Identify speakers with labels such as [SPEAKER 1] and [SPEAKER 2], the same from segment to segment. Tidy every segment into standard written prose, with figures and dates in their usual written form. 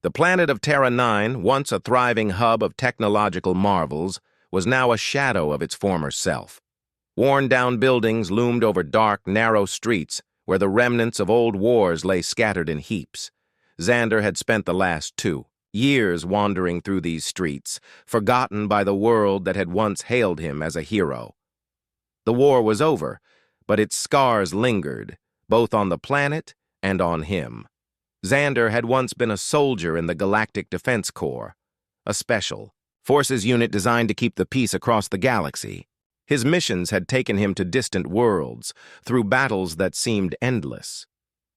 [SPEAKER 1] The planet of Terra 9, once a thriving hub of technological marvels, was now a shadow of its former self. Worn-down buildings loomed over dark, narrow streets where the remnants of old wars lay scattered in heaps. Xander had spent the last 2 years wandering through these streets, forgotten by the world that had once hailed him as a hero. The war was over, but its scars lingered, both on the planet and on him. Xander had once been a soldier in the Galactic Defense Corps, a special forces unit designed to keep the peace across the galaxy. His missions had taken him to distant worlds, through battles that seemed endless.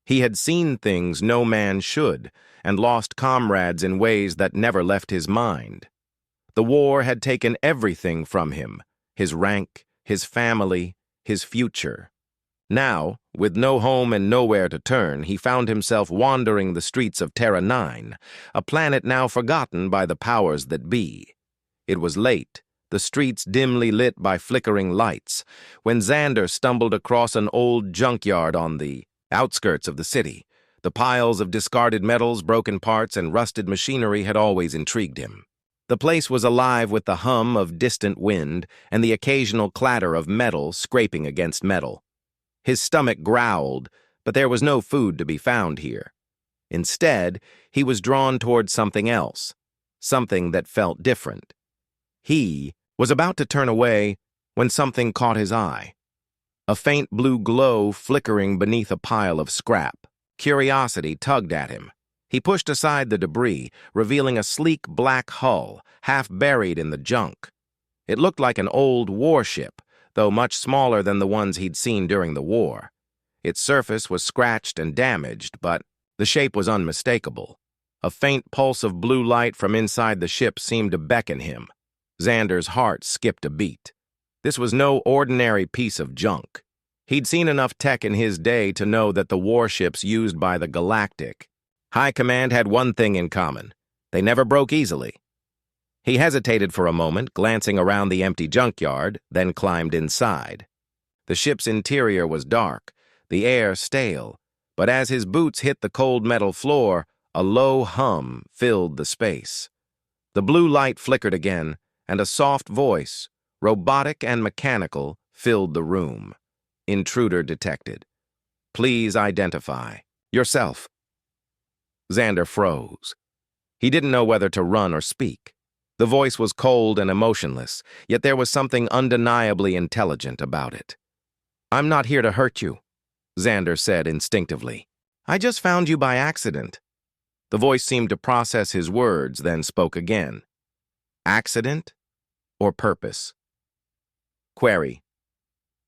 [SPEAKER 1] He had seen things no man should, and lost comrades in ways that never left his mind. The war had taken everything from him, his rank, his family, his future. Now, with no home and nowhere to turn, he found himself wandering the streets of Terra 9, a planet now forgotten by the powers that be. It was late, the streets dimly lit by flickering lights, when Xander stumbled across an old junkyard on the outskirts of the city. The piles of discarded metals, broken parts, and rusted machinery had always intrigued him. The place was alive with the hum of distant wind and the occasional clatter of metal scraping against metal. His stomach growled, but there was no food to be found here. Instead, he was drawn toward something else, something that felt different. He was about to turn away when something caught his eye. A faint blue glow flickering beneath a pile of scrap. Curiosity tugged at him. He pushed aside the debris, revealing a sleek black hull, half buried in the junk. It looked like an old warship, though much smaller than the ones he'd seen during the war. Its surface was scratched and damaged, but the shape was unmistakable. A faint pulse of blue light from inside the ship seemed to beckon him. Xander's heart skipped a beat. This was no ordinary piece of junk. He'd seen enough tech in his day to know that the warships used by the Galactic High Command had one thing in common. They never broke easily. He hesitated for a moment, glancing around the empty junkyard, then climbed inside. The ship's interior was dark, the air stale, but as his boots hit the cold metal floor, a low hum filled the space. The blue light flickered again, and a soft voice, robotic and mechanical, filled the room. Intruder detected. Please identify yourself. Xander froze. He didn't know whether to run or speak. The voice was cold and emotionless, yet there was something undeniably intelligent about it. I'm not here to hurt you, Xander said instinctively. I just found you by accident. The voice seemed to process his words, then spoke again. Accident or purpose? Query.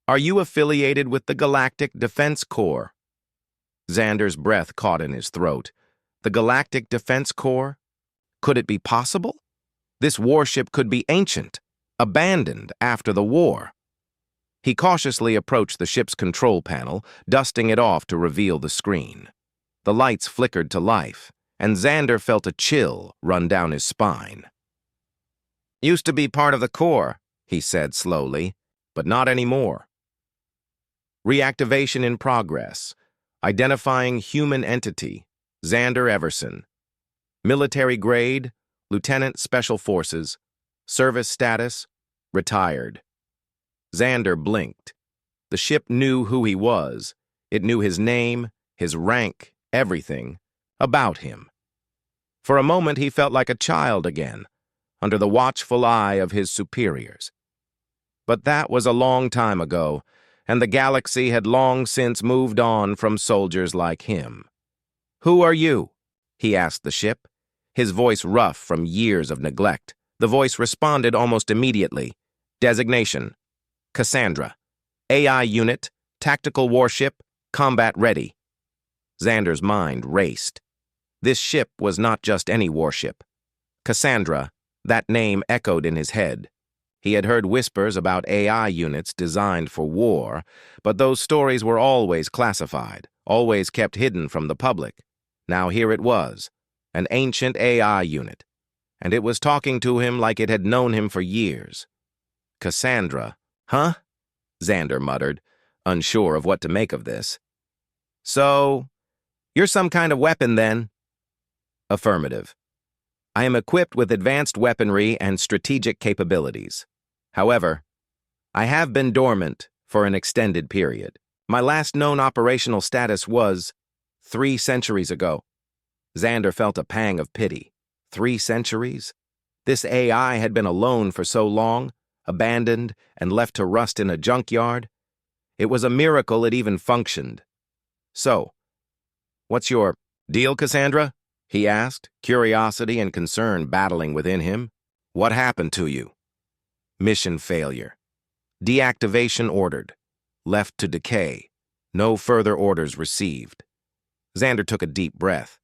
[SPEAKER 1] Are you affiliated with the Galactic Defense Corps? Xander's breath caught in his throat. The Galactic Defense Corps? Could it be possible? This warship could be ancient, abandoned after the war. He cautiously approached the ship's control panel, dusting it off to reveal the screen. The lights flickered to life, and Xander felt a chill run down his spine. Used to be part of the Corps, he said slowly, but not anymore. Reactivation in progress. Identifying human entity, Xander Everson. Military grade, Lieutenant Special Forces. Service status, retired. Xander blinked. The ship knew who he was. It knew his name, his rank, everything about him. For a moment he felt like a child again, under the watchful eye of his superiors. But that was a long time ago, and the galaxy had long since moved on from soldiers like him. Who are you? He asked the ship, his voice rough from years of neglect. The voice responded almost immediately. Designation: Cassandra. AI unit, tactical warship, combat ready. Xander's mind raced. This ship was not just any warship. Cassandra, that name echoed in his head. He had heard whispers about AI units designed for war, but those stories were always classified, always kept hidden from the public. Now here it was, an ancient AI unit, and it was talking to him like it had known him for years. Cassandra, huh? Xander muttered, unsure of what to make of this. So, you're some kind of weapon then? Affirmative. I am equipped with advanced weaponry and strategic capabilities. However, I have been dormant for an extended period. My last known operational status was 3 centuries ago. Xander felt a pang of pity. 3 centuries? This AI had been alone for so long, abandoned and left to rust in a junkyard. It was a miracle it even functioned. So, what's your deal, Cassandra? He asked, curiosity and concern battling within him. What happened to you? Mission failure. Deactivation ordered. Left to decay. No further orders received. Xander took a deep breath.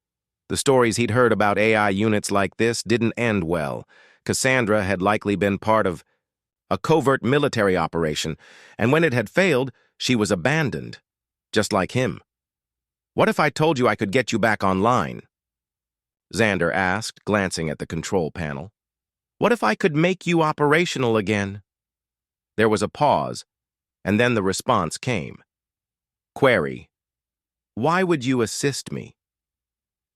[SPEAKER 1] The stories he'd heard about AI units like this didn't end well. Cassandra had likely been part of a covert military operation, and when it had failed, she was abandoned, just like him. What if I told you I could get you back online? Xander asked, glancing at the control panel. What if I could make you operational again? There was a pause, and then the response came. Query. Why would you assist me?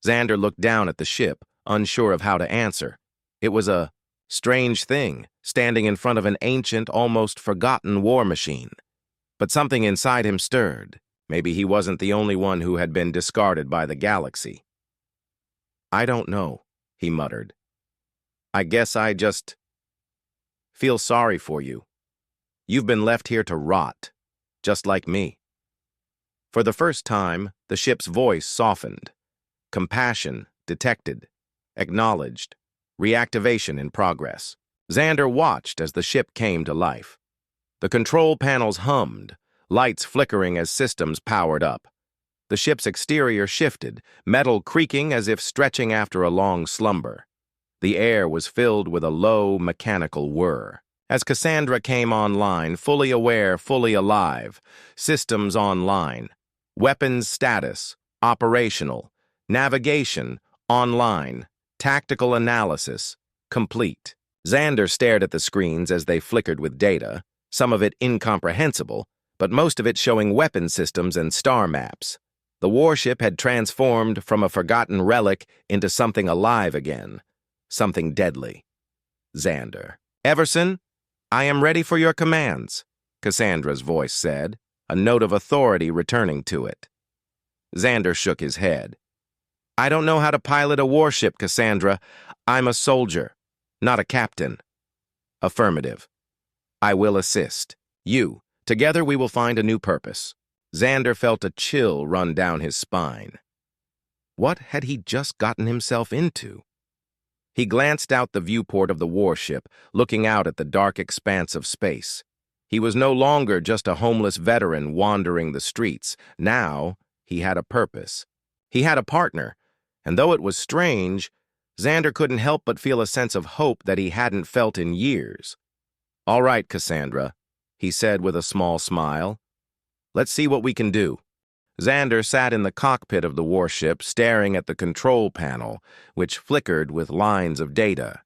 [SPEAKER 1] Xander looked down at the ship, unsure of how to answer. It was a strange thing, standing in front of an ancient, almost forgotten war machine. But something inside him stirred. Maybe he wasn't the only one who had been discarded by the galaxy. I don't know, he muttered. I guess I just feel sorry for you. You've been left here to rot, just like me. For the first time, the ship's voice softened. Compassion detected, acknowledged, reactivation in progress. Xander watched as the ship came to life. The control panels hummed, lights flickering as systems powered up. The ship's exterior shifted, metal creaking as if stretching after a long slumber. The air was filled with a low, mechanical whir. As Cassandra came online, fully aware, fully alive, systems online, weapons status, operational, navigation, online, tactical analysis, complete. Xander stared at the screens as they flickered with data, some of it incomprehensible, but most of it showing weapon systems and star maps. The warship had transformed from a forgotten relic into something alive again, something deadly. Xander. Everson, I am ready for your commands, Cassandra's voice said, a note of authority returning to it. Xander shook his head. I don't know how to pilot a warship, Cassandra. I'm a soldier, not a captain. Affirmative. I will assist. You. Together we will find a new purpose. Xander felt a chill run down his spine. What had he just gotten himself into? He glanced out the viewport of the warship, looking out at the dark expanse of space. He was no longer just a homeless veteran wandering the streets. Now, he had a purpose. He had a partner, and though it was strange, Xander couldn't help but feel a sense of hope that he hadn't felt in years. All right, Cassandra, he said with a small smile. Let's see what we can do. Xander sat in the cockpit of the warship, staring at the control panel, which flickered with lines of data.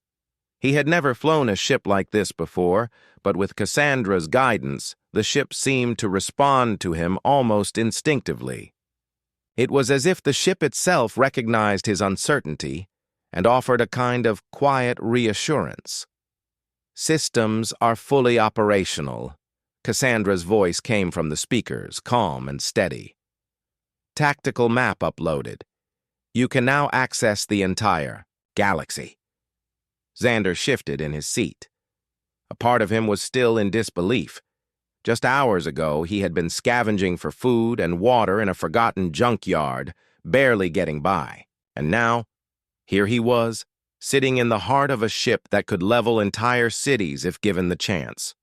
[SPEAKER 1] He had never flown a ship like this before, but with Cassandra's guidance, the ship seemed to respond to him almost instinctively. It was as if the ship itself recognized his uncertainty and offered a kind of quiet reassurance. Systems are fully operational. Cassandra's voice came from the speakers, calm and steady. Tactical map uploaded. You can now access the entire galaxy. Xander shifted in his seat. A part of him was still in disbelief. Just hours ago, he had been scavenging for food and water in a forgotten junkyard, barely getting by. And now, here he was, sitting in the heart of a ship that could level entire cities if given the chance.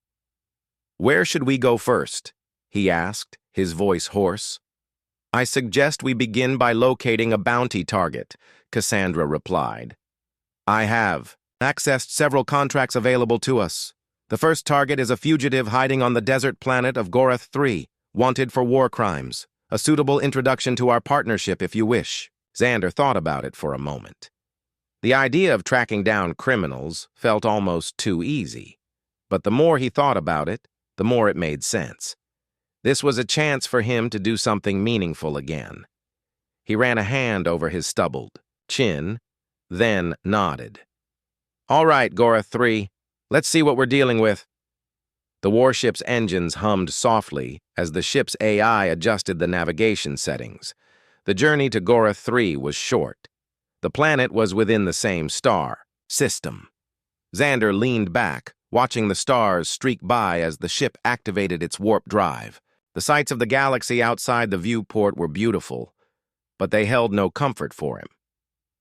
[SPEAKER 1] Where should we go first? He asked, his voice hoarse. I suggest we begin by locating a bounty target, Cassandra replied. I have accessed several contracts available to us. The first target is a fugitive hiding on the desert planet of Gorath 3, wanted for war crimes. A suitable introduction to our partnership if you wish. Xander thought about it for a moment. The idea of tracking down criminals felt almost too easy. But the more he thought about it, the more it made sense. This was a chance for him to do something meaningful again. He ran a hand over his stubbled chin then nodded. "All right, Gora 3, let's see what we're dealing with." The warship's engines hummed softly as the ship's AI adjusted the navigation settings. The journey to Gora 3 was short. The planet was within the same star system. Xander leaned back, watching the stars streak by as the ship activated its warp drive. The sights of the galaxy outside the viewport were beautiful, but they held no comfort for him.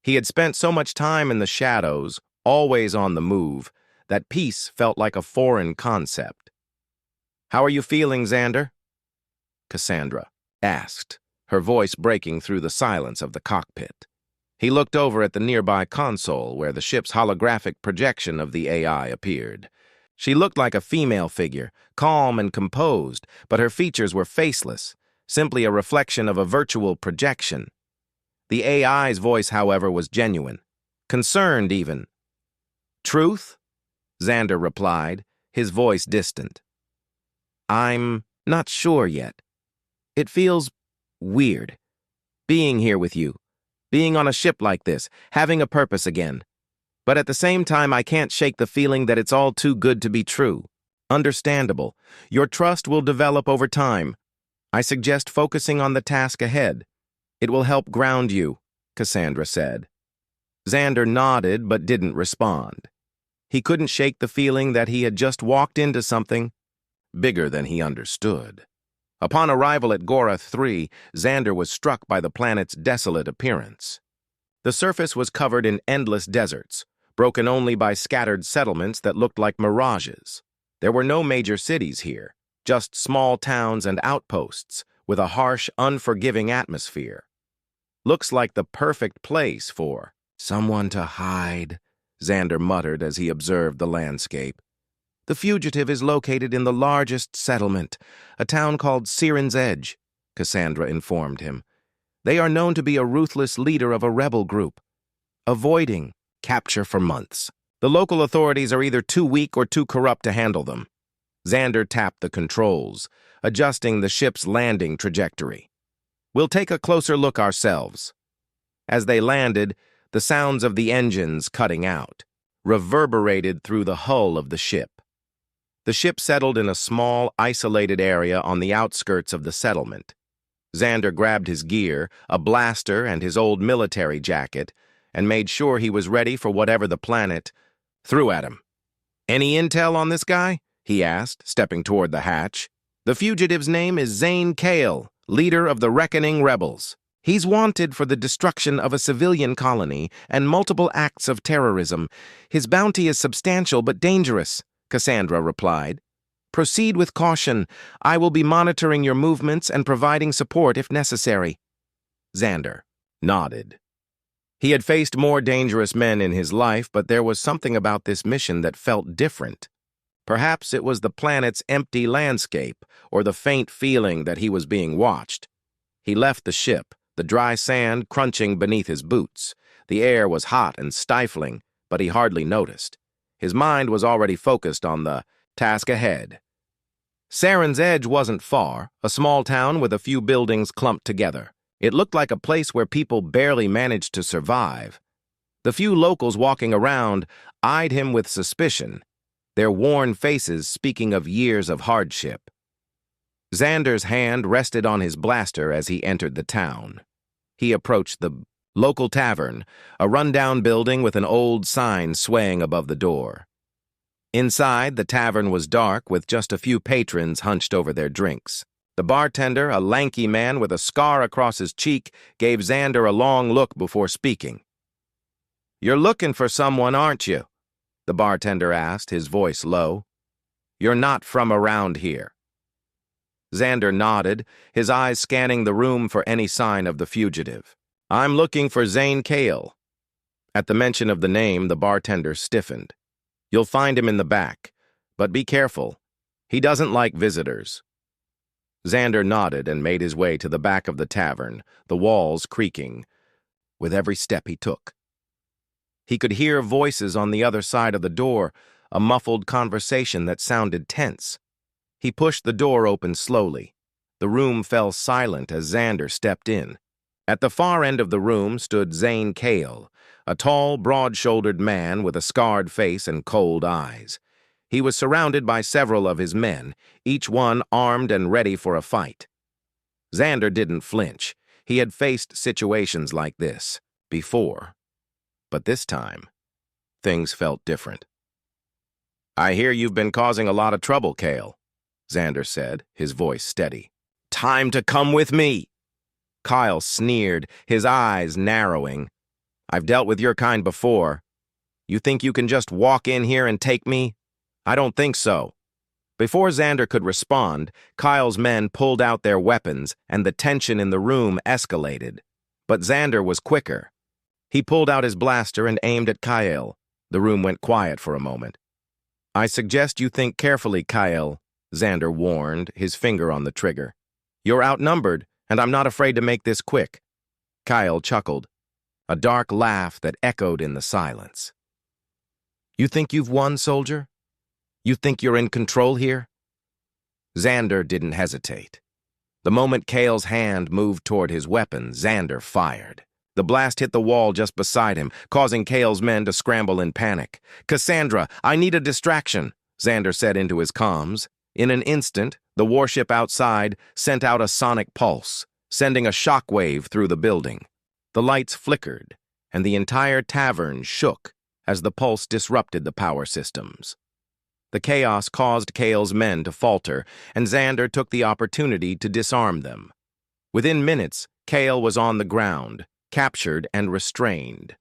[SPEAKER 1] He had spent so much time in the shadows, always on the move, that peace felt like a foreign concept. "How are you feeling, Xander?" Cassandra asked, her voice breaking through the silence of the cockpit. He looked over at the nearby console where the ship's holographic projection of the AI appeared. She looked like a female figure, calm and composed, but her features were faceless, simply a reflection of a virtual projection. The AI's voice, however, was genuine, concerned even. "Truth?" Xander replied, his voice distant. "I'm not sure yet. It feels weird, being here with you, being on a ship like this, having a purpose again. But at the same time, I can't shake the feeling that it's all too good to be true. Understandable. Your trust will develop over time. I suggest focusing on the task ahead. It will help ground you," Cassandra said. Xander nodded but didn't respond. He couldn't shake the feeling that he had just walked into something bigger than he understood. Upon arrival at Gora 3, Xander was struck by the planet's desolate appearance. The surface was covered in endless deserts, broken only by scattered settlements that looked like mirages. There were no major cities here, just small towns and outposts with a harsh, unforgiving atmosphere. "Looks like the perfect place for someone to hide," Xander muttered as he observed the landscape. "The fugitive is located in the largest settlement, a town called Siren's Edge," Cassandra informed him. "They are known to be a ruthless leader of a rebel group, avoiding capture for months. The local authorities are either too weak or too corrupt to handle them." Xander tapped the controls, adjusting the ship's landing trajectory. "We'll take a closer look ourselves." As they landed, the sounds of the engines cutting out reverberated through the hull of the ship. The ship settled in a small, isolated area on the outskirts of the settlement. Xander grabbed his gear, a blaster and his old military jacket, and made sure he was ready for whatever the planet threw at him. "Any intel on this guy?" he asked, stepping toward the hatch. "The fugitive's name is Zane Kale, leader of the Reckoning Rebels. He's wanted for the destruction of a civilian colony and multiple acts of terrorism. His bounty is substantial but dangerous," Cassandra replied. "Proceed with caution. I will be monitoring your movements and providing support if necessary." Xander nodded. He had faced more dangerous men in his life, but there was something about this mission that felt different. Perhaps it was the planet's empty landscape or the faint feeling that he was being watched. He left the ship, the dry sand crunching beneath his boots. The air was hot and stifling, but he hardly noticed. His mind was already focused on the task ahead. Siren's Edge wasn't far, a small town with a few buildings clumped together. It looked like a place where people barely managed to survive. The few locals walking around eyed him with suspicion, their worn faces speaking of years of hardship. Xander's hand rested on his blaster as he entered the town. He approached the local tavern, a rundown building with an old sign swaying above the door. Inside, the tavern was dark with just a few patrons hunched over their drinks. The bartender, a lanky man with a scar across his cheek, gave Xander a long look before speaking. "You're looking for someone, aren't you?" the bartender asked, his voice low. "You're not from around here." Xander nodded, his eyes scanning the room for any sign of the fugitive. "I'm looking for Zane Kale." At the mention of the name, the bartender stiffened. "You'll find him in the back, but be careful. He doesn't like visitors." Xander nodded and made his way to the back of the tavern, the walls creaking with every step he took. He could hear voices on the other side of the door, a muffled conversation that sounded tense. He pushed the door open slowly. The room fell silent as Xander stepped in. At the far end of the room stood Zane Kale, a tall, broad-shouldered man with a scarred face and cold eyes. He was surrounded by several of his men, each one armed and ready for a fight. Xander didn't flinch. He had faced situations like this before. But this time, things felt different. "I hear you've been causing a lot of trouble, Kale," Xander said, his voice steady. "Time to come with me." Kyle sneered, his eyes narrowing. "I've dealt with your kind before. You think you can just walk in here and take me? I don't think so." Before Xander could respond, Kyle's men pulled out their weapons and the tension in the room escalated. But Xander was quicker. He pulled out his blaster and aimed at Kyle. The room went quiet for a moment. "I suggest you think carefully, Kyle," Xander warned, his finger on the trigger. "You're outnumbered, and I'm not afraid to make this quick." Kyle chuckled, a dark laugh that echoed in the silence. "You think you've won, soldier? You think you're in control here?" Xander didn't hesitate. The moment Kale's hand moved toward his weapon, Xander fired. The blast hit the wall just beside him, causing Kale's men to scramble in panic. "Cassandra, I need a distraction," Xander said into his comms. In an instant, the warship outside sent out a sonic pulse, sending a shockwave through the building. The lights flickered, and the entire tavern shook as the pulse disrupted the power systems. The chaos caused Kale's men to falter, and Xander took the opportunity to disarm them. Within minutes, Kale was on the ground, captured and restrained.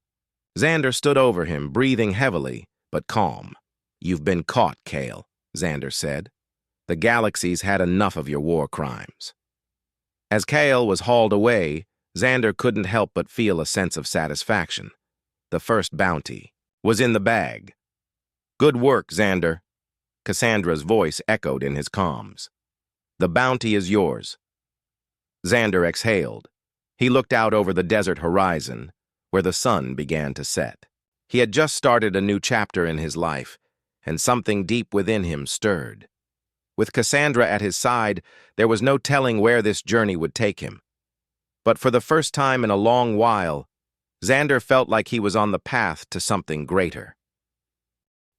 [SPEAKER 1] Xander stood over him, breathing heavily, but calm. "You've been caught, Kale," Xander said. "The galaxy's had enough of your war crimes." As Kale was hauled away, Xander couldn't help but feel a sense of satisfaction. The first bounty was in the bag. "Good work, Xander." Cassandra's voice echoed in his comms. "The bounty is yours." Xander exhaled. He looked out over the desert horizon, where the sun began to set. He had just started a new chapter in his life, and something deep within him stirred. With Cassandra at his side, there was no telling where this journey would take him. But for the first time in a long while, Xander felt like he was on the path to something greater.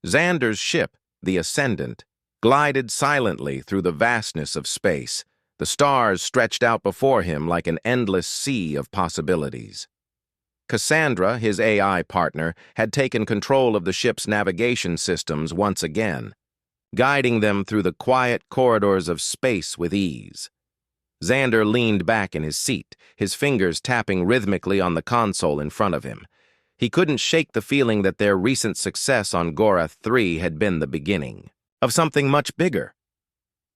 [SPEAKER 1] Xander's ship, the Ascendant, glided silently through the vastness of space. The stars stretched out before him like an endless sea of possibilities. Cassandra, his AI partner, had taken control of the ship's navigation systems once again, guiding them through the quiet corridors of space with ease. Xander leaned back in his seat, his fingers tapping rhythmically on the console in front of him. He couldn't shake the feeling that their recent success on Gorath 3 had been the beginning of something much bigger.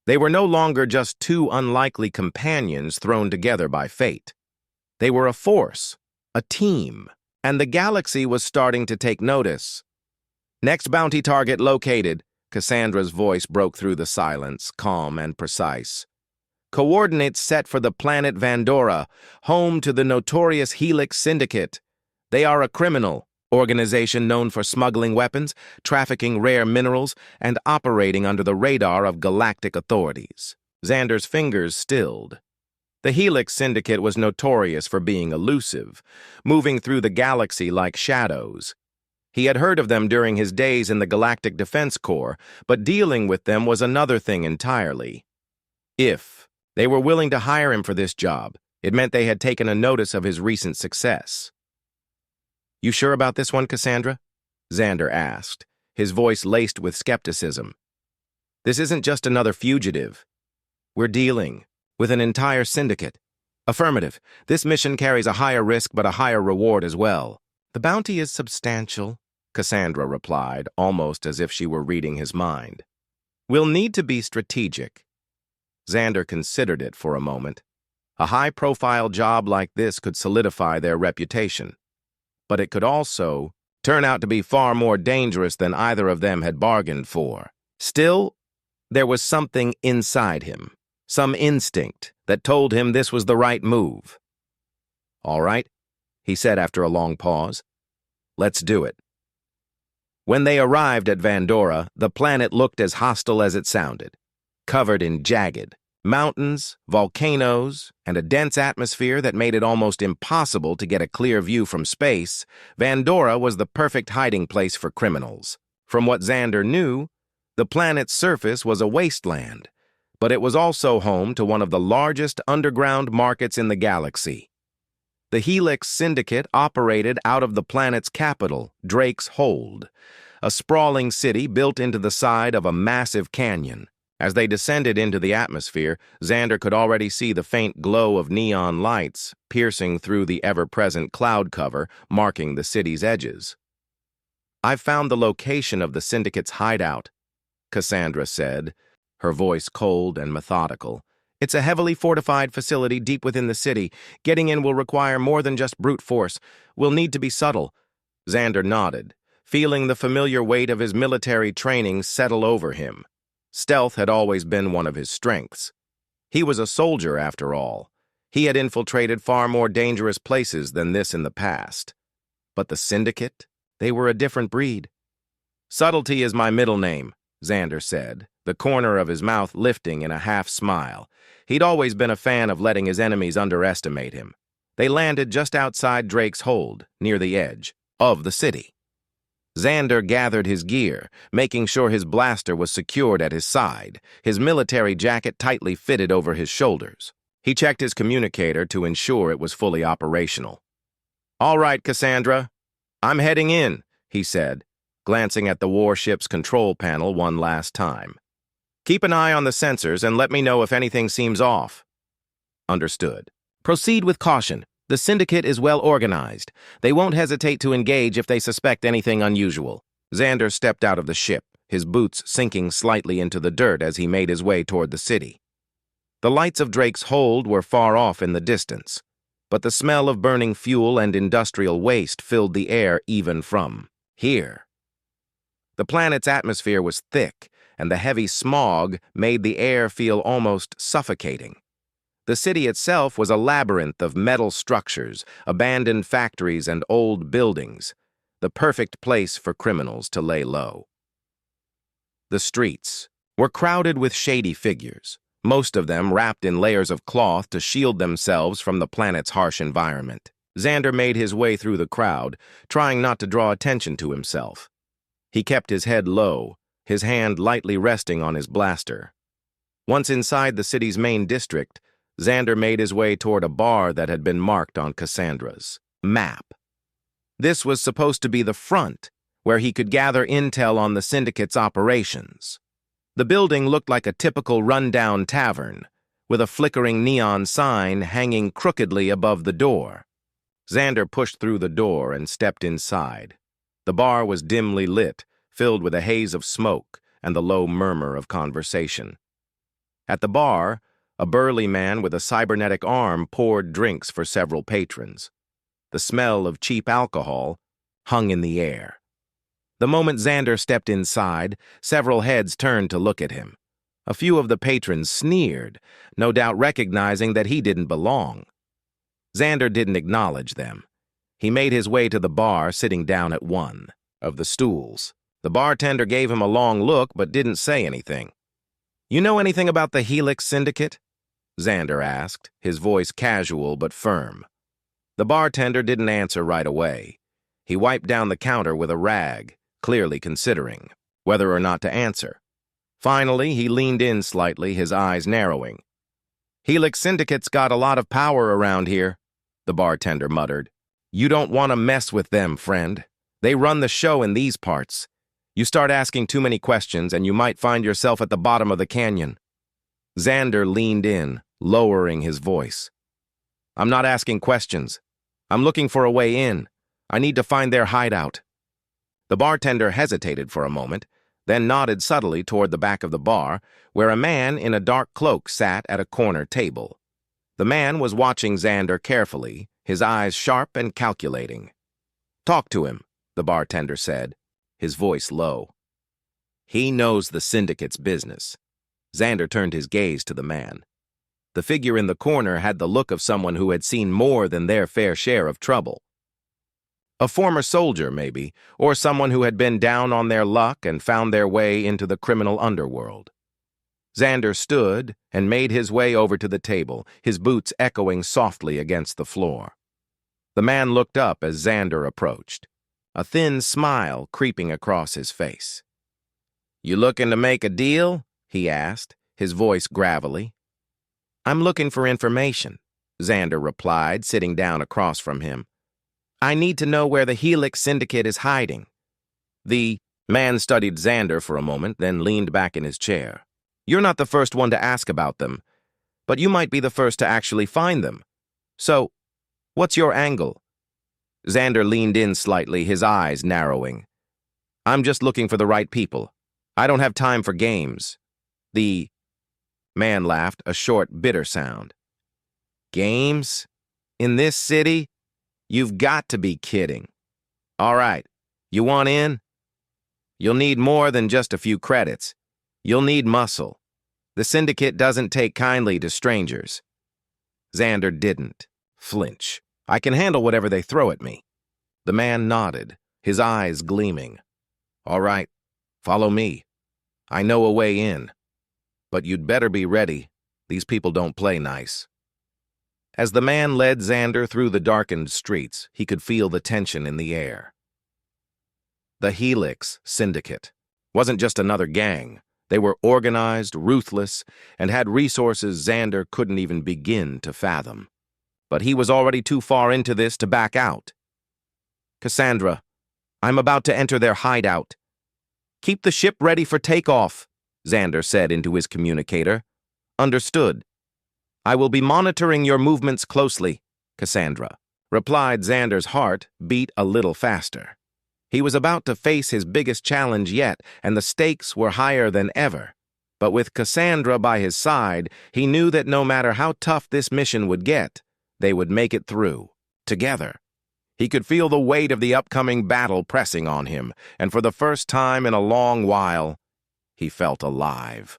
[SPEAKER 1] They were no longer just two unlikely companions thrown together by fate. They were a force, a team, and the galaxy was starting to take notice. "Next bounty target located," Cassandra's voice broke through the silence, calm and precise. "Coordinates set for the planet Vandora, home to the notorious Helix Syndicate. They are a criminal organization known for smuggling weapons, trafficking rare minerals, and operating under the radar of galactic authorities." Xander's fingers stilled. The Helix Syndicate was notorious for being elusive, moving through the galaxy like shadows. He had heard of them during his days in the Galactic Defense Corps, but dealing with them was another thing entirely. If they were willing to hire him for this job, it meant they had taken a notice of his recent success. "You sure about this one, Cassandra?" Xander asked, his voice laced with skepticism. "This isn't just another fugitive. We're dealing with an entire syndicate." "Affirmative. This mission carries a higher risk but a higher reward as well." "The bounty is substantial," Cassandra replied, almost as if she were reading his mind. "We'll need to be strategic." Xander considered it for a moment. A high-profile job like this could solidify their reputation, but it could also turn out to be far more dangerous than either of them had bargained for. Still, there was something inside him, some instinct that told him this was the right move. "All right," he said after a long pause. "Let's do it." When they arrived at Vandora, the planet looked as hostile as it sounded, covered in jagged, Mountains, volcanoes, and a dense atmosphere that made it almost impossible to get a clear view from space, Vandora was the perfect hiding place for criminals. From what Xander knew, the planet's surface was a wasteland, but it was also home to one of the largest underground markets in the galaxy. The Helix Syndicate operated out of the planet's capital, Drake's Hold, a sprawling city built into the side of a massive canyon. As they descended into the atmosphere, Xander could already see the faint glow of neon lights piercing through the ever-present cloud cover, marking the city's edges. "I've found the location of the Syndicate's hideout," Cassandra said, her voice cold and methodical. "It's a heavily fortified facility deep within the city. Getting in will require more than just brute force. We'll need to be subtle." Xander nodded, feeling the familiar weight of his military training settle over him. Stealth had always been one of his strengths. He was a soldier, after all. He had infiltrated far more dangerous places than this in the past. But the Syndicate? They were a different breed. "Subtlety is my middle name," Xander said, the corner of his mouth lifting in a half-smile. He'd always been a fan of letting his enemies underestimate him. They landed just outside Drake's Hold, near the edge of the city. Xander gathered his gear, making sure his blaster was secured at his side, his military jacket tightly fitted over his shoulders. He checked his communicator to ensure it was fully operational. "All right, Cassandra. I'm heading in," he said, glancing at the warship's control panel one last time. "Keep an eye on the sensors and let me know if anything seems off." "Understood. Proceed with caution. The Syndicate is well organized. They won't hesitate to engage if they suspect anything unusual." Xander stepped out of the ship, his boots sinking slightly into the dirt as he made his way toward the city. The lights of Drake's Hold were far off in the distance, but the smell of burning fuel and industrial waste filled the air even from here. The planet's atmosphere was thick, and the heavy smog made the air feel almost suffocating. The city itself was a labyrinth of metal structures, abandoned factories, and old buildings, the perfect place for criminals to lay low. The streets were crowded with shady figures, most of them wrapped in layers of cloth to shield themselves from the planet's harsh environment. Xander made his way through the crowd, trying not to draw attention to himself. He kept his head low, his hand lightly resting on his blaster. Once inside the city's main district, Xander made his way toward a bar that had been marked on Cassandra's map. This was supposed to be the front, where he could gather intel on the Syndicate's operations. The building looked like a typical rundown tavern, with a flickering neon sign hanging crookedly above the door. Xander pushed through the door and stepped inside. The bar was dimly lit, filled with a haze of smoke and the low murmur of conversation. At the bar, a burly man with a cybernetic arm poured drinks for several patrons. The smell of cheap alcohol hung in the air. The moment Xander stepped inside, several heads turned to look at him. A few of the patrons sneered, no doubt recognizing that he didn't belong. Xander didn't acknowledge them. He made his way to the bar, sitting down at one of the stools. The bartender gave him a long look but didn't say anything. "You know anything about the Helix Syndicate?" Xander asked, his voice casual but firm. The bartender didn't answer right away. He wiped down the counter with a rag, clearly considering whether or not to answer. Finally, he leaned in slightly, his eyes narrowing. "Helix Syndicate's got a lot of power around here," the bartender muttered. "You don't want to mess with them, friend. They run the show in these parts. You start asking too many questions and you might find yourself at the bottom of the canyon." Xander leaned in, lowering his voice. "I'm not asking questions. I'm looking for a way in. I need to find their hideout." The bartender hesitated for a moment, then nodded subtly toward the back of the bar, where a man in a dark cloak sat at a corner table. The man was watching Xander carefully, his eyes sharp and calculating. "Talk to him," the bartender said, his voice low. "He knows the Syndicate's business." Xander turned his gaze to the man. The figure in the corner had the look of someone who had seen more than their fair share of trouble. A former soldier, maybe, or someone who had been down on their luck and found their way into the criminal underworld. Xander stood and made his way over to the table, his boots echoing softly against the floor. The man looked up as Xander approached, a thin smile creeping across his face. "You looking to make a deal?" he asked, his voice gravelly. "I'm looking for information," Xander replied, sitting down across from him. "I need to know where the Helix Syndicate is hiding." The man studied Xander for a moment, then leaned back in his chair. "You're not the first one to ask about them, but you might be the first to actually find them. So, what's your angle?" Xander leaned in slightly, his eyes narrowing. "I'm just looking for the right people. I don't have time for games." The man laughed, a short, bitter sound. "Games? In this city? You've got to be kidding. All right, you want in? You'll need more than just a few credits. You'll need muscle. The Syndicate doesn't take kindly to strangers." Xander didn't flinch. "I can handle whatever they throw at me." The man nodded, his eyes gleaming. "All right, follow me. I know a way in. But you'd better be ready. These people don't play nice." As the man led Xander through the darkened streets, he could feel the tension in the air. The Helix Syndicate wasn't just another gang. They were organized, ruthless, and had resources Xander couldn't even begin to fathom. But he was already too far into this to back out. "Cassandra, I'm about to enter their hideout. Keep the ship ready for takeoff," Xander said into his communicator. "Understood. I will be monitoring your movements closely," Cassandra replied. Xander's heart beat a little faster. He was about to face his biggest challenge yet, and the stakes were higher than ever. But with Cassandra by his side, he knew that no matter how tough this mission would get, they would make it through, together. He could feel the weight of the upcoming battle pressing on him, and for the first time in a long while, he felt alive.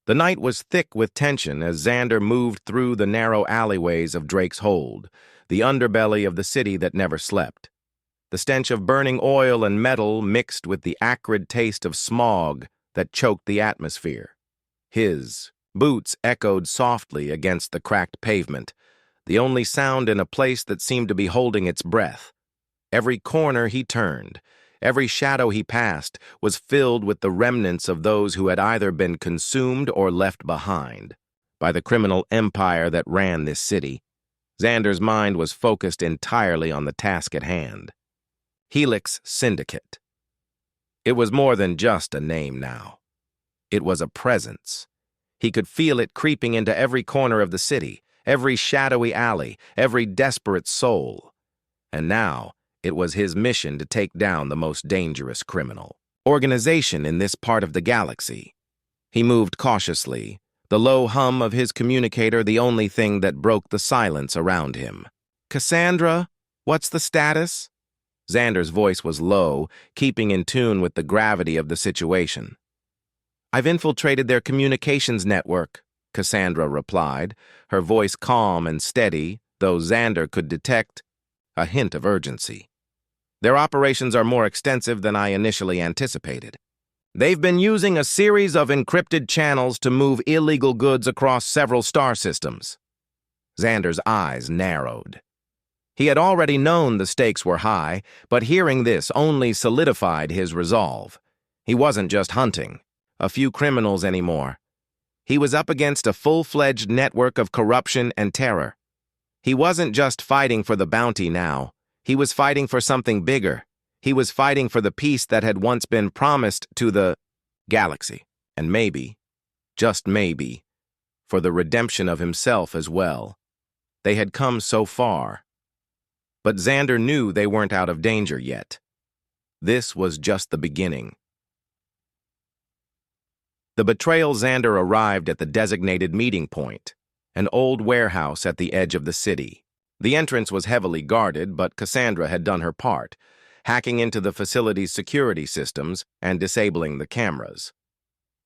[SPEAKER 1] The night was thick with tension as Xander moved through the narrow alleyways of Drake's Hold, the underbelly of the city that never slept. The stench of burning oil and metal mixed with the acrid taste of smog that choked the atmosphere. His boots echoed softly against the cracked pavement, the only sound in a place that seemed to be holding its breath. Every corner he turned, every shadow he passed, was filled with the remnants of those who had either been consumed or left behind by the criminal empire that ran this city. Xander's mind was focused entirely on the task at hand. Helix Syndicate. It was more than just a name now. It was a presence. He could feel it creeping into every corner of the city, every shadowy alley, every desperate soul. And now, it was his mission to take down the most dangerous criminal organization in this part of the galaxy. He moved cautiously, the low hum of his communicator the only thing that broke the silence around him. "Cassandra, what's the status?" Xander's voice was low, keeping in tune with the gravity of the situation. "I've infiltrated their communications network," Cassandra replied, her voice calm and steady, though Xander could detect a hint of urgency. "Their operations are more extensive than I initially anticipated. They've been using a series of encrypted channels to move illegal goods across several star systems." Xander's eyes narrowed. He had already known the stakes were high, but hearing this only solidified his resolve. He wasn't just hunting a few criminals anymore. He was up against a full-fledged network of corruption and terror. He wasn't just fighting for the bounty now. He was fighting for something bigger. He was fighting for the peace that had once been promised to the galaxy. And maybe, just maybe, for the redemption of himself as well. They had come so far. But Xander knew they weren't out of danger yet. This was just the beginning. The betrayal. Xander arrived at the designated meeting point, an old warehouse at the edge of the city. The entrance was heavily guarded, but Cassandra had done her part, hacking into the facility's security systems and disabling the cameras.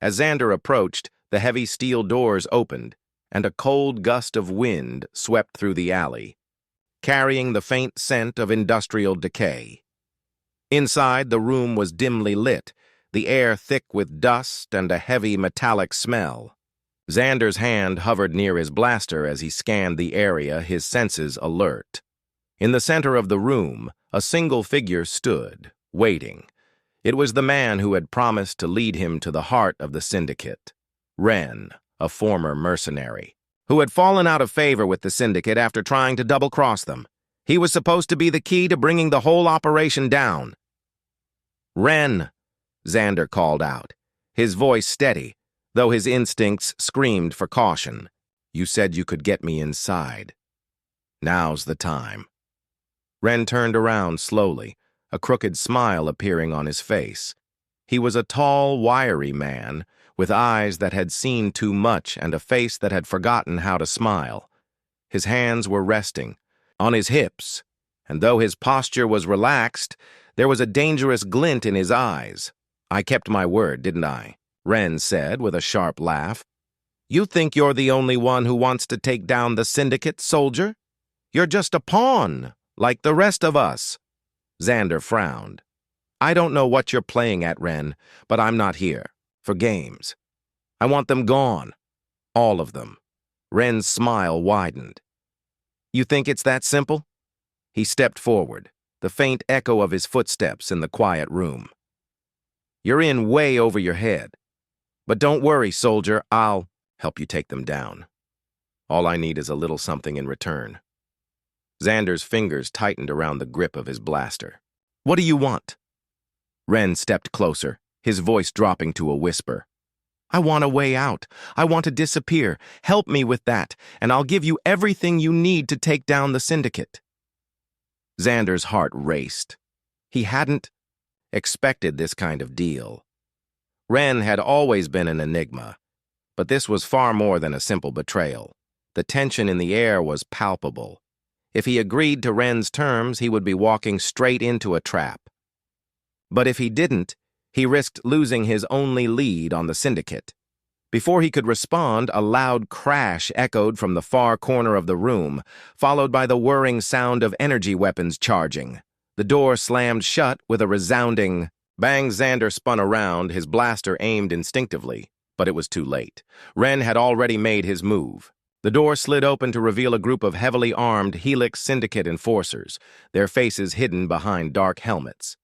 [SPEAKER 1] As Xander approached, the heavy steel doors opened, and a cold gust of wind swept through the alley, carrying the faint scent of industrial decay. Inside, the room was dimly lit, the air thick with dust and a heavy metallic smell. Xander's hand hovered near his blaster as he scanned the area, his senses alert. In the center of the room, a single figure stood, waiting. It was the man who had promised to lead him to the heart of the syndicate. Ren, a former mercenary, who had fallen out of favor with the syndicate after trying to double-cross them. He was supposed to be the key to bringing the whole operation down. "Ren," Xander called out, his voice steady, though his instincts screamed for caution. "You said you could get me inside. Now's the time." Ren turned around slowly, a crooked smile appearing on his face. He was a tall, wiry man, with eyes that had seen too much and a face that had forgotten how to smile. His hands were resting on his hips, and though his posture was relaxed, there was a dangerous glint in his eyes. "I kept my word, didn't I?" Ren said with a sharp laugh. "You think you're the only one who wants to take down the syndicate, soldier? You're just a pawn, like the rest of us." Xander frowned. "I don't know what you're playing at, Ren, but I'm not here for games. I want them gone. All of them." Ren's smile widened. "You think it's that simple?" He stepped forward, the faint echo of his footsteps in the quiet room. "You're in way over your head. But don't worry, soldier, I'll help you take them down. All I need is a little something in return." Xander's fingers tightened around the grip of his blaster. "What do you want?" Ren stepped closer, his voice dropping to a whisper. "I want a way out. I want to disappear. Help me with that, and I'll give you everything you need to take down the syndicate." Xander's heart raced. He hadn't expected this kind of deal. Ren had always been an enigma, but this was far more than a simple betrayal. The tension in the air was palpable. If he agreed to Ren's terms, he would be walking straight into a trap. But if he didn't, he risked losing his only lead on the syndicate. Before he could respond, a loud crash echoed from the far corner of the room, followed by the whirring sound of energy weapons charging. The door slammed shut with a resounding bang. Xander spun around, his blaster aimed instinctively, but it was too late. Ren had already made his move. The door slid open to reveal a group of heavily armed Helix Syndicate enforcers, their faces hidden behind dark helmets.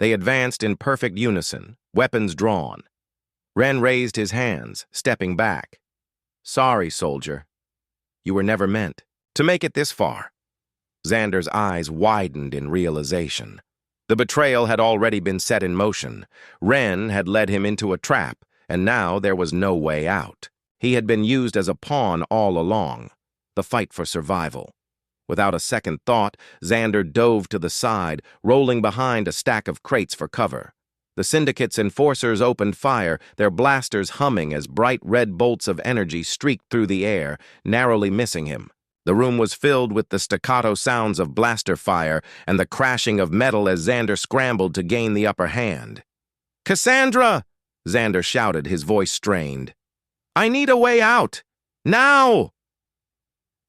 [SPEAKER 1] They advanced in perfect unison, weapons drawn. Ren raised his hands, stepping back. "Sorry, soldier. You were never meant to make it this far." Xander's eyes widened in realization. The betrayal had already been set in motion. Ren had led him into a trap, and now there was no way out. He had been used as a pawn all along. The fight for survival. Without a second thought, Xander dove to the side, rolling behind a stack of crates for cover. The Syndicate's enforcers opened fire, their blasters humming as bright red bolts of energy streaked through the air, narrowly missing him. The room was filled with the staccato sounds of blaster fire and the crashing of metal as Xander scrambled to gain the upper hand. "Cassandra!" Xander shouted, his voice strained. "I need a way out! Now!"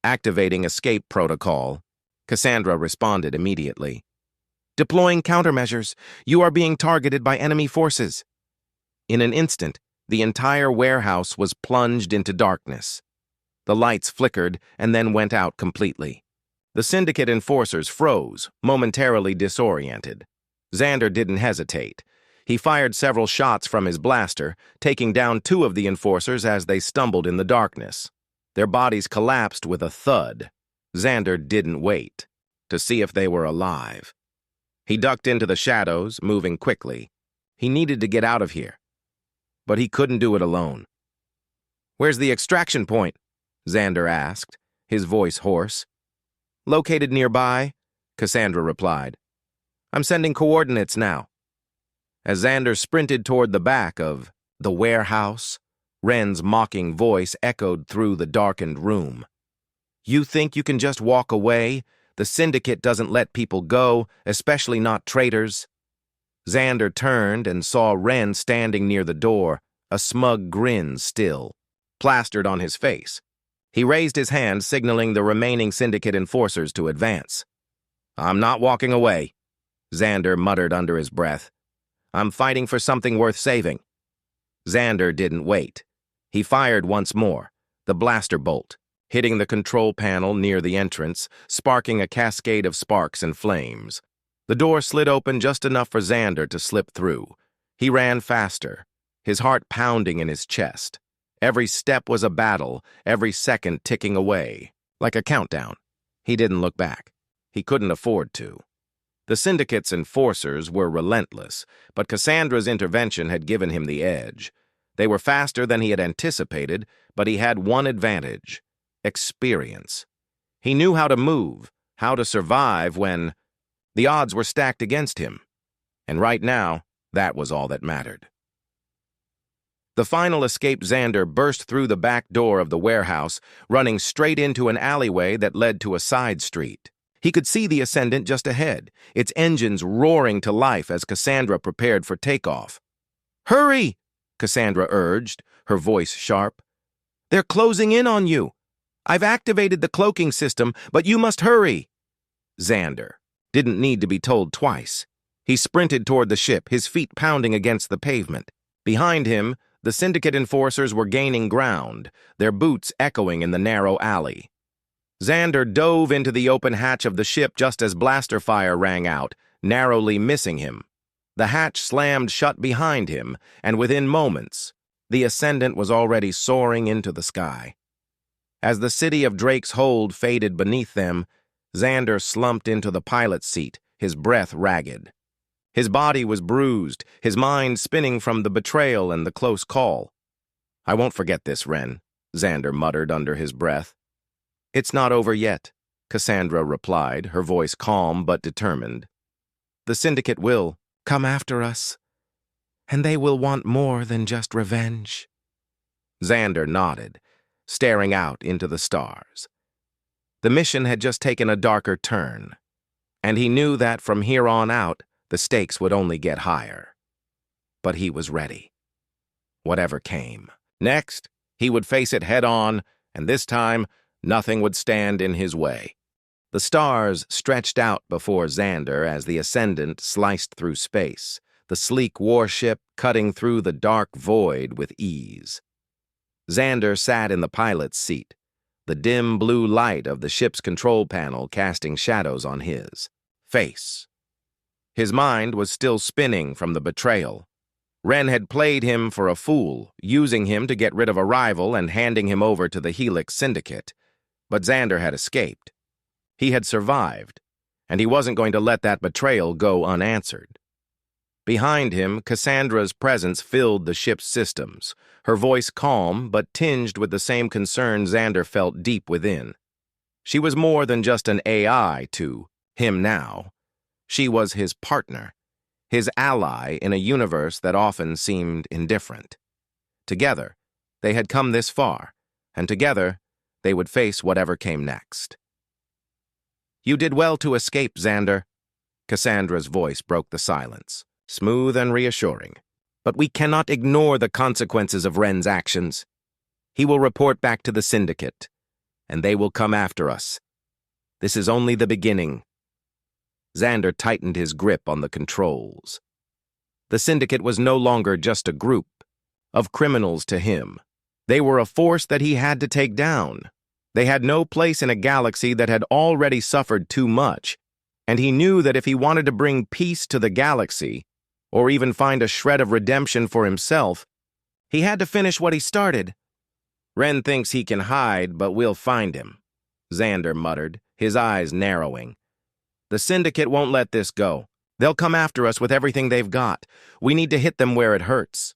[SPEAKER 1] Activating escape protocol, Cassandra responded immediately. "Deploying countermeasures. You are being targeted by enemy forces." In an instant, the entire warehouse was plunged into darkness. The lights flickered and then went out completely. The Syndicate enforcers froze, momentarily disoriented. Xander didn't hesitate. He fired several shots from his blaster, taking down 2 of the enforcers as they stumbled in the darkness. Their bodies collapsed with a thud. Xander didn't wait to see if they were alive. He ducked into the shadows, moving quickly. He needed to get out of here, but he couldn't do it alone. "Where's the extraction point?" Xander asked, his voice hoarse. "Located nearby," Cassandra replied. "I'm sending coordinates now." As Xander sprinted toward the back of the warehouse, Ren's mocking voice echoed through the darkened room. "You think you can just walk away? The Syndicate doesn't let people go, especially not traitors." Xander turned and saw Ren standing near the door, a smug grin still plastered on his face. He raised his hand, signaling the remaining Syndicate enforcers to advance. "I'm not walking away," Xander muttered under his breath. "I'm fighting for something worth saving." Xander didn't wait. He fired once more, the blaster bolt, hitting the control panel near the entrance, sparking a cascade of sparks and flames. The door slid open just enough for Xander to slip through. He ran faster, his heart pounding in his chest. Every step was a battle, every second ticking away, like a countdown. He didn't look back. He couldn't afford to. The Syndicate's enforcers were relentless, but Cassandra's intervention had given him the edge. They were faster than he had anticipated, but he had one advantage: experience. He knew how to move, how to survive when the odds were stacked against him. And right now, that was all that mattered. The final escape, Xander burst through the back door of the warehouse, running straight into an alleyway that led to a side street. He could see the Ascendant just ahead, its engines roaring to life as Cassandra prepared for takeoff. "Hurry!" Cassandra urged, her voice sharp. "They're closing in on you. I've activated the cloaking system, but you must hurry." Xander didn't need to be told twice. He sprinted toward the ship, his feet pounding against the pavement. Behind him, the Syndicate enforcers were gaining ground, their boots echoing in the narrow alley. Xander dove into the open hatch of the ship just as blaster fire rang out, narrowly missing him. The hatch slammed shut behind him, and within moments, the Ascendant was already soaring into the sky. As the city of Drake's Hold faded beneath them, Xander slumped into the pilot's seat, his breath ragged. His body was bruised, his mind spinning from the betrayal and the close call. "I won't forget this, Ren," Xander muttered under his breath. "It's not over yet," Cassandra replied, her voice calm but determined. "The Syndicate will come after us, and they will want more than just revenge." Xander nodded, staring out into the stars. The mission had just taken a darker turn, and he knew that from here on out, the stakes would only get higher. But he was ready. Whatever came. Next, he would face it head-on, and this time, nothing would stand in his way. The stars stretched out before Xander as the Ascendant sliced through space, the sleek warship cutting through the dark void with ease. Xander sat in the pilot's seat, the dim blue light of the ship's control panel casting shadows on his face. His mind was still spinning from the betrayal. Ren had played him for a fool, using him to get rid of a rival and handing him over to the Helix Syndicate. But Xander had escaped. He had survived, and he wasn't going to let that betrayal go unanswered. Behind him, Cassandra's presence filled the ship's systems, her voice calm but tinged with the same concern Xander felt deep within. She was more than just an AI to him now. She was his partner, his ally in a universe that often seemed indifferent. Together, they had come this far, and together, they would face whatever came next. "You did well to escape, Xander." Cassandra's voice broke the silence, smooth and reassuring. "But we cannot ignore the consequences of Ren's actions. He will report back to the Syndicate, and they will come after us. This is only the beginning." Xander tightened his grip on the controls. The Syndicate was no longer just a group of criminals to him. They were a force that he had to take down. They had no place in a galaxy that had already suffered too much, and he knew that if he wanted to bring peace to the galaxy, or even find a shred of redemption for himself, he had to finish what he started. "Ren thinks he can hide, but we'll find him," Xander muttered, his eyes narrowing. "The Syndicate won't let this go. They'll come after us with everything they've got. We need to hit them where it hurts."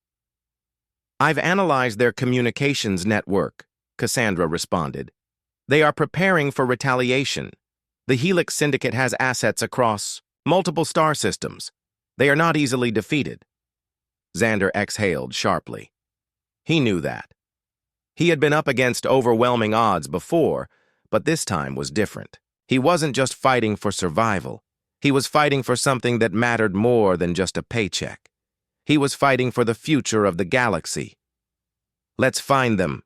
[SPEAKER 1] "I've analyzed their communications network," Cassandra responded. "They are preparing for retaliation. The Helix Syndicate has assets across multiple star systems. They are not easily defeated." Xander exhaled sharply. He knew that. He had been up against overwhelming odds before, but this time was different. He wasn't just fighting for survival. He was fighting for something that mattered more than just a paycheck. He was fighting for the future of the galaxy. "Let's find them,"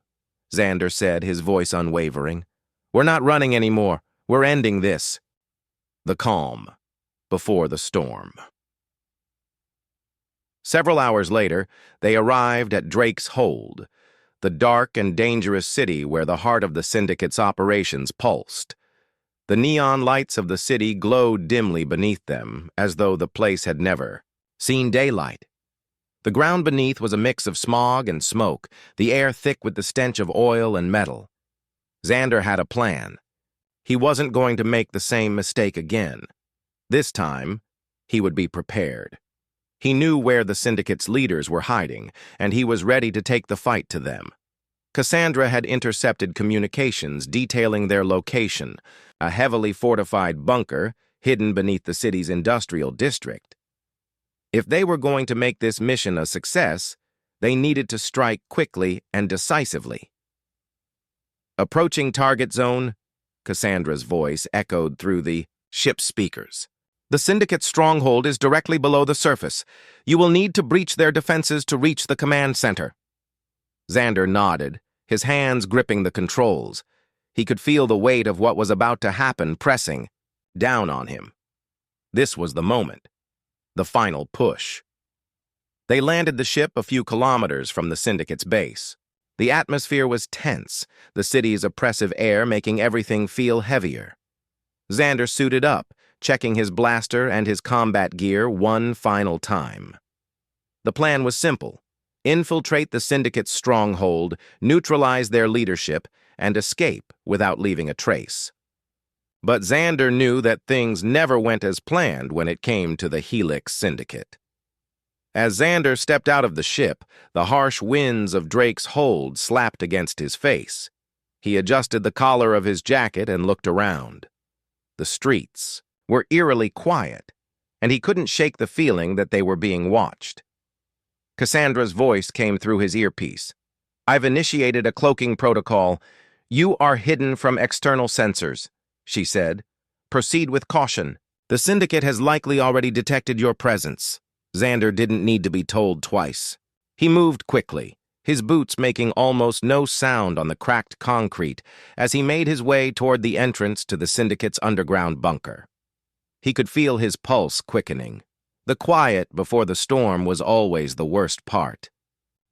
[SPEAKER 1] Xander said, his voice unwavering. "We're not running anymore. We're ending this." The calm before the storm. Several hours later, they arrived at Drake's Hold. the dark and dangerous city where the heart of the syndicate's operations pulsed. The neon lights of the city glowed dimly beneath them, as though the place had never seen daylight. The ground beneath was a mix of smog and smoke, the air thick with the stench of oil and metal. Xander had a plan. He wasn't going to make the same mistake again. This time, he would be prepared. He knew where the syndicate's leaders were hiding, and he was ready to take the fight to them. Cassandra had intercepted communications detailing their location, a heavily fortified bunker hidden beneath the city's industrial district. If they were going to make this mission a success, they needed to strike quickly and decisively. Approaching target zone, Cassandra's voice echoed through the ship's speakers. The syndicate's stronghold is directly below the surface. You will need to breach their defenses to reach the command center. Xander nodded, his hands gripping the controls. He could feel the weight of what was about to happen pressing down on him. This was the moment. The final push. They landed the ship a few kilometers from the syndicate's base. The atmosphere was tense, the city's oppressive air making everything feel heavier. Xander suited up, checking his blaster and his combat gear one final time. The plan was simple: infiltrate the syndicate's stronghold, neutralize their leadership, and escape without leaving a trace. But Xander knew that things never went as planned when it came to the Helix Syndicate. As Xander stepped out of the ship, the harsh winds of Drake's hold slapped against his face. He adjusted the collar of his jacket and looked around. The streets were eerily quiet, and he couldn't shake the feeling that they were being watched. Cassandra's voice came through his earpiece. "I've initiated a cloaking protocol. You are hidden from external sensors," she said. "Proceed with caution. The syndicate has likely already detected your presence." Xander didn't need to be told twice. He moved quickly, his boots making almost no sound on the cracked concrete as he made his way toward the entrance to the syndicate's underground bunker. He could feel his pulse quickening. The quiet before the storm was always the worst part.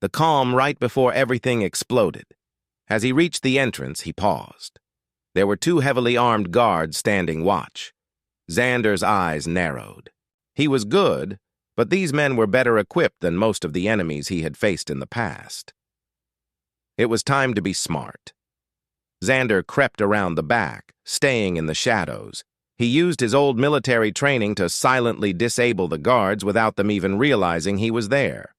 [SPEAKER 1] The calm right before everything exploded. As he reached the entrance, he paused. There were two heavily armed guards standing watch. Xander's eyes narrowed. He was good, but these men were better equipped than most of the enemies he had faced in the past. It was time to be smart. Xander crept around the back, staying in the shadows. He used his old military training to silently disable the guards without them even realizing he was there.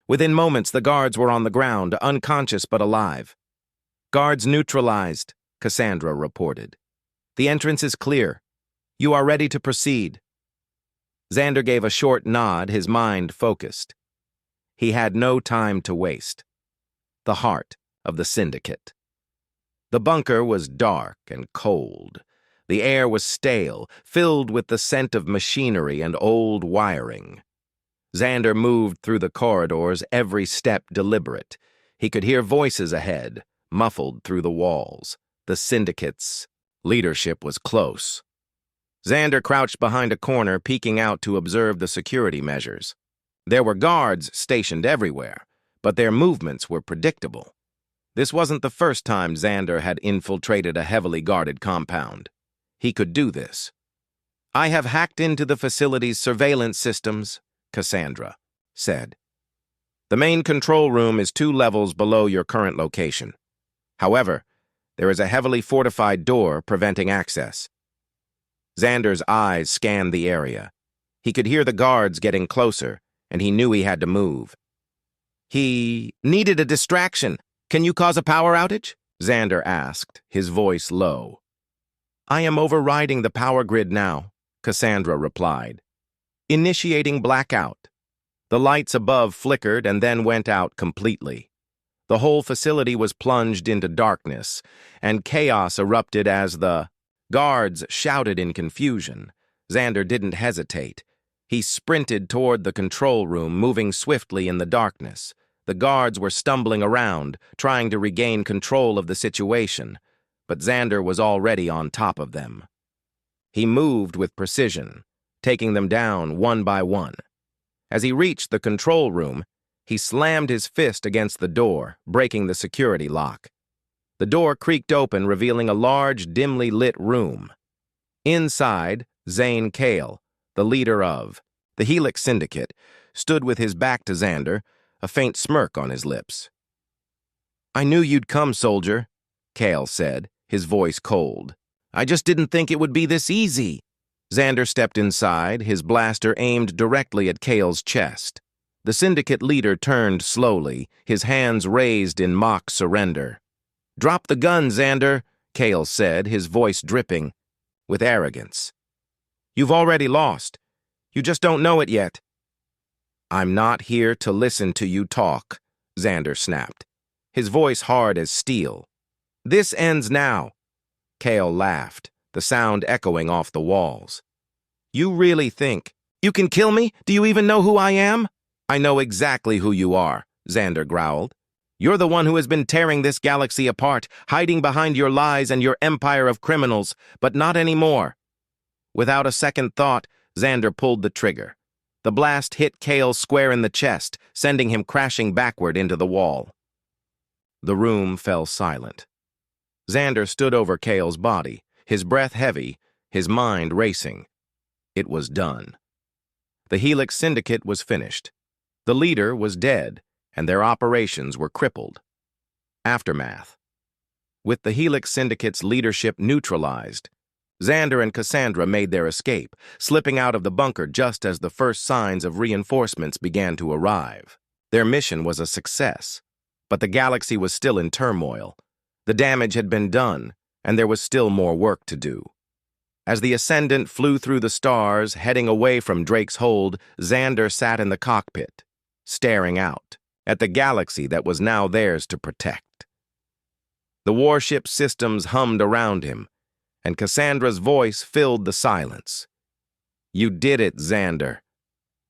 [SPEAKER 1] Within moments, the guards were on the ground, unconscious but alive. "Guards neutralized," Cassandra reported. "The entrance is clear. You are ready to proceed." Xander gave a short nod, his mind focused. He had no time to waste. The heart of the syndicate. The bunker was dark and cold. The air was stale, filled with the scent of machinery and old wiring. Xander moved through the corridors, every step deliberate. He could hear voices ahead, muffled through the walls. The syndicate's leadership was close. Xander crouched behind a corner, peeking out to observe the security measures. There were guards stationed everywhere, but their movements were predictable. This wasn't the first time Xander had infiltrated a heavily guarded compound. He could do this. "I have hacked into the facility's surveillance systems," Cassandra said. "The main control room is 2 levels below your current location. However, there is a heavily fortified door preventing access." Xander's eyes scanned the area. He could hear the guards getting closer, and he knew he had to move. "He needed a distraction. Can you cause a power outage?" Xander asked, his voice low. "I am overriding the power grid now," Cassandra replied. "Initiating blackout." The lights above flickered and then went out completely. The whole facility was plunged into darkness, and chaos erupted as the guards shouted in confusion. Xander didn't hesitate. He sprinted toward the control room, moving swiftly in the darkness. The guards were stumbling around, trying to regain control of the situation, but Xander was already on top of them. He moved with precision, taking them down one by one. As he reached the control room, He slammed his fist against the door, breaking the security lock. The door creaked open, revealing a large, dimly lit room. Inside, Zane Kale, the leader of the Helix Syndicate, stood with his back to Xander, a faint smirk on his lips. "I knew you'd come, soldier," Kale said, his voice cold. "I just didn't think it would be this easy." Xander stepped inside, his blaster aimed directly at Kale's chest. The Syndicate leader turned slowly, his hands raised in mock surrender. "Drop the gun, Xander," Kale said, his voice dripping with arrogance. "You've already lost. You just don't know it yet." "I'm not here to listen to you talk," Xander snapped, his voice hard as steel. "This ends now." Kale laughed, the sound echoing off the walls. "You really think you can kill me? Do you even know who I am?" "I know exactly who you are," Xander growled. "You're the one who has been tearing this galaxy apart, hiding behind your lies and your empire of criminals, but not anymore." Without a second thought, Xander pulled the trigger. The blast hit Kale square in the chest, sending him crashing backward into the wall. The room fell silent. Xander stood over Kale's body, his breath heavy, his mind racing. It was done. The Helix Syndicate was finished. The leader was dead, and their operations were crippled. Aftermath. With the Helix Syndicate's leadership neutralized, Xander and Cassandra made their escape, slipping out of the bunker just as the first signs of reinforcements began to arrive. Their mission was a success, but the galaxy was still in turmoil. The damage had been done, and there was still more work to do. As the Ascendant flew through the stars, heading away from Drake's hold, Xander sat in the cockpit, staring out at the galaxy that was now theirs to protect. The warship systems hummed around him, and Cassandra's voice filled the silence. "You did it, Xander.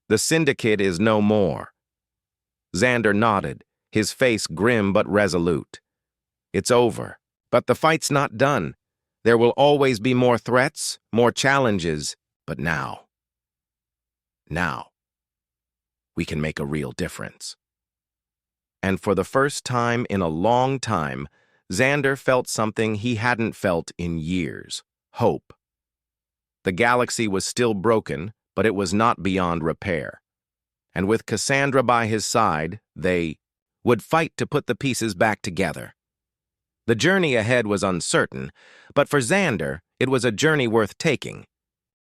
[SPEAKER 1] The Syndicate is no more." Xander nodded, his face grim but resolute. "It's over, but the fight's not done. There will always be more threats, more challenges, but now, we can make a real difference." And for the first time in a long time, Xander felt something he hadn't felt in years: hope. The galaxy was still broken, but it was not beyond repair. And with Cassandra by his side, they would fight to put the pieces back together. The journey ahead was uncertain, but for Xander, it was a journey worth taking.